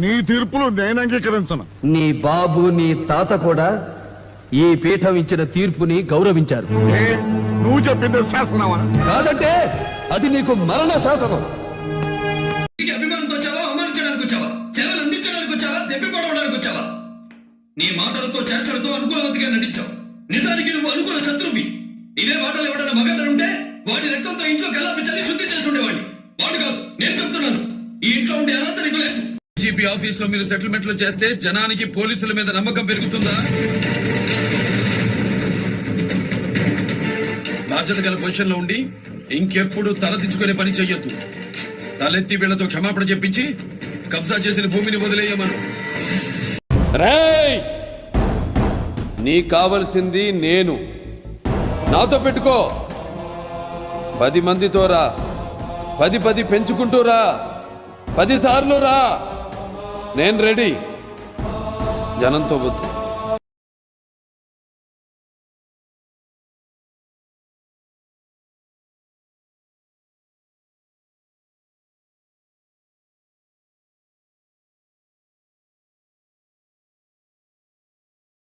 నీ తీర్పులు నేను అంగీకరించను. నీ బాబు నీ తాత కూడా ఈ పీఠం ఇచ్చిన తీర్పుని గౌరవించారు. ఏ, నువ్వు చెప్పింది శాసనమా? కాదంటే అది నీకు మరణ శాసనం. అభిమానంతో వచ్చావా, అవమానించడానికి వచ్చావా, సేవలు అందించడానికి వచ్చావా, దెబ్బపడవడానికి వచ్చావా? నీ మాటలతో చర్చలతో అనుకూలవతిగా నటించావు. నిజానికి నువ్వు అనుకూల శత్రువి. ఇవే మాటలు ఎవడన్నా మగతనుంటే వాడి రక్తంతో ఇంట్లో గల్లాపించాలి, శుద్ధి చేసి ఉండేవాడిని. వాడు కాదు, నేను చెప్తున్నాను. ఈ ఇంట్లో ఉండే అర్హత నీకు లేదు. జీపీ ఆఫీస్ లో మీరు సెటిల్మెంట్లు చేస్తే జనానికి పోలీసుల మీద నమ్మకం పెరుగుతుందా? బాధ్యత గల పొజిషన్ లో ఉండి ఇంకెప్పుడు తలదించుకునే పని చెయ్యొద్దు. తలెత్తి వీళ్లతో క్షమాపణ చెప్పించి కబ్జా చేసిన భూమిని వదిలేయమను. రేయ్, నీకు కావలసింది నేను. నాతో పెట్టుకో. 10 మందితో రా, 10 పెంచుకుంటూ రా, 10 సార్లు రా. నేను రెడీ. జనంతో వద్దు.